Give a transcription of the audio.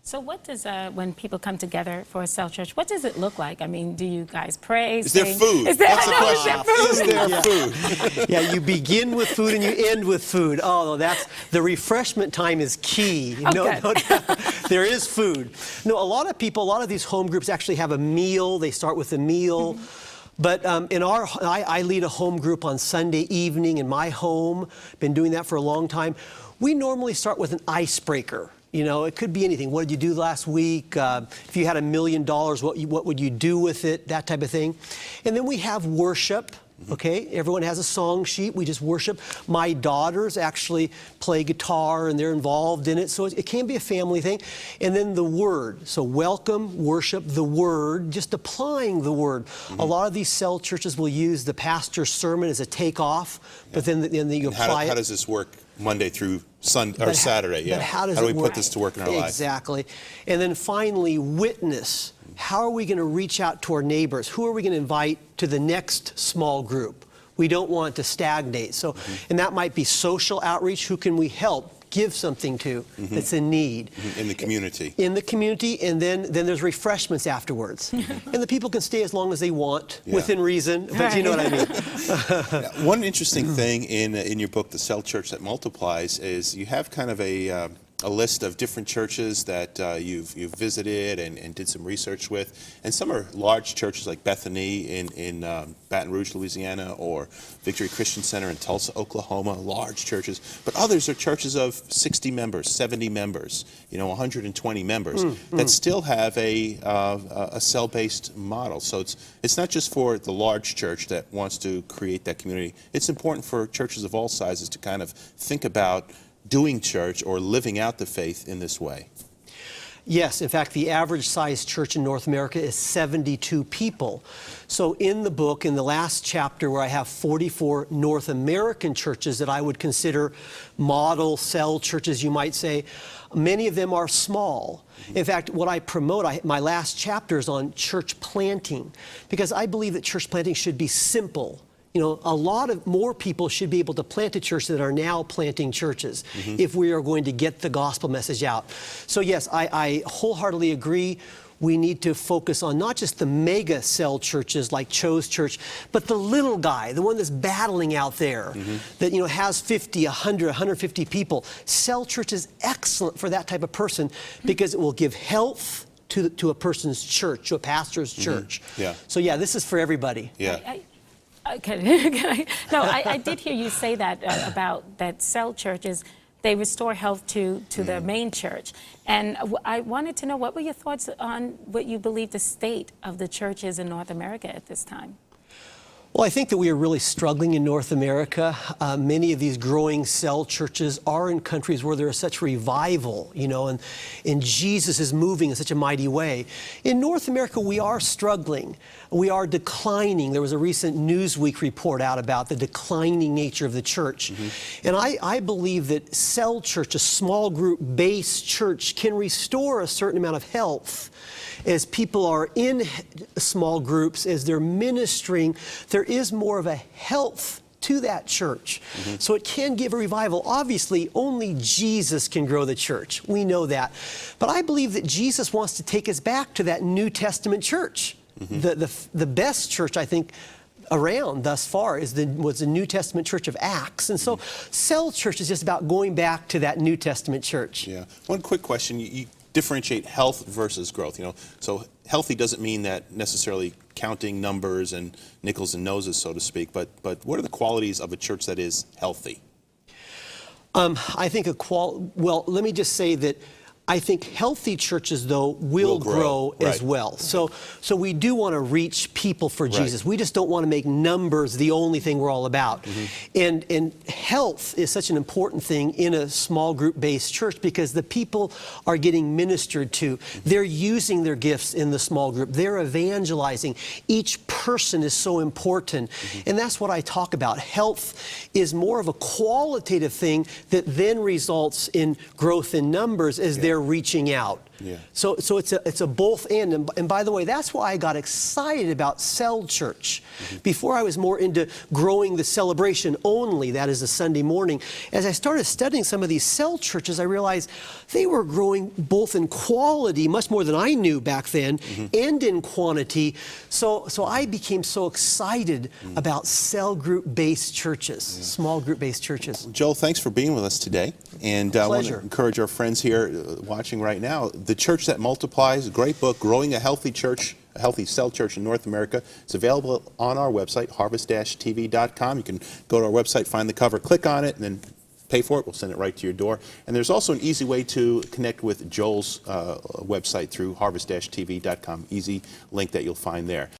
So what does, when people come together for a cell church, what does it look like? I mean, do you guys pray? Is there food? Is there, That's the question. is there food? Is there food? Yeah, you begin with food and you end with food. Oh, that's the refreshment time is key. Oh, No, there is food. No, a lot of these home groups actually have a meal. They start with a meal. But I lead a home group on Sunday evening in my home. Been doing that for a long time. We normally start with an icebreaker. You know, it could be anything. What did you do last week? If you had $1 million, what would you do with it? That type of thing. And then we have worship. Okay, everyone has a song sheet. We just worship. My daughters actually play guitar and they're involved in it. So it can be a family thing. And then the word. So welcome, worship, the word, just applying the word. A lot of these cell churches will use the pastor's sermon as a takeoff, but then you apply it. How does this work Monday through Sunday or Saturday? Yeah. But how do we it work? put this to work in our lives? Exactly. And then finally, witness. How are we going to reach out to our neighbors? Who are we going to invite to the next small group? We don't want to stagnate. So, and that might be social outreach. Who can we help? Give something to that's in need. In the community. In the community, and then there's refreshments afterwards. And the people can stay as long as they want, within reason, but you know what I mean. One interesting thing in your book, The Cell Church That Multiplies, is you have kind of a list of different churches that you've visited and did some research with. And some are large churches like Bethany in Baton Rouge, Louisiana, or Victory Christian Center in Tulsa, Oklahoma, large churches. But others are churches of 60 members, 70 members, 120 members that still have a cell-based model. So it's not just for the large church that wants to create that community. It's important for churches of all sizes to kind of think about doing church or living out the faith in this way. Yes, in fact, the average size church in North America is 72 people. So in the book, in the last chapter where I have 44 North American churches that I would consider model cell churches, you might say, many of them are small. In fact, what I promote, my last chapter is on church planting, because I believe that church planting should be simple. A lot of more people should be able to plant a church that are now planting churches if we are going to get the gospel message out. So yes, I wholeheartedly agree. We need to focus on not just the mega cell churches like Cho's Church, but the little guy, the one that's battling out there, that has 50, 100, 150 people. Cell church is excellent for that type of person because it will give health to a person's church, to a pastor's church. Yeah. So yeah, this is for everybody. Yeah. No, I did hear you say that about that cell churches, they restore health to the main church. And I wanted to know, what were your thoughts on what you believe the state of the church is in North America at this time? Well, I think that we are really struggling in North America. Many of these growing cell churches are in countries where there is such revival, and Jesus is moving in such a mighty way. In North America, we are struggling. We are declining. There was a recent Newsweek report out about the declining nature of the church. And I believe that cell church, a small group-based church, can restore a certain amount of health. As people are in small groups, as they're ministering, there is more of a health to that church. So it can give a revival. Obviously, only Jesus can grow the church. We know that. But I believe that Jesus wants to take us back to that New Testament church. The best church, I think, around thus far was the New Testament church of Acts. And so cell church is just about going back to that New Testament church. Yeah. One quick question. You differentiate health versus growth. So healthy doesn't mean that necessarily counting numbers and nickels and noses, so to speak. But what are the qualities of a church that is healthy? I think well, let me just say that I think healthy churches, though, will grow as well. So we do want to reach people for Jesus. We just don't want to make numbers the only thing we're all about. And health is such an important thing in a small group-based church because the people are getting ministered to. They're using their gifts in the small group. They're evangelizing. Each person is so important. And that's what I talk about. Health is more of a qualitative thing that then results in growth in numbers as they're they're reaching out. Yeah. So it's a both and by the way, that's why I got excited about cell church. Before I was more into growing the celebration only, that is a Sunday morning. As I started studying some of these cell churches, I realized they were growing both in quality, much more than I knew back then, and in quantity. So I became so excited about cell group-based churches, small group-based churches. Joel, thanks for being with us today. And I want to Pleasure. encourage our friends here watching right now. The Church That Multiplies, a great book, Growing a Healthy Church, a Healthy Cell Church in North America. It's available on our website, harvest-tv.com. You can go to our website, find the cover, click on it, and then pay for it. We'll send it right to your door. And there's also an easy way to connect with Joel's website through harvest-tv.com. Easy link that you'll find there.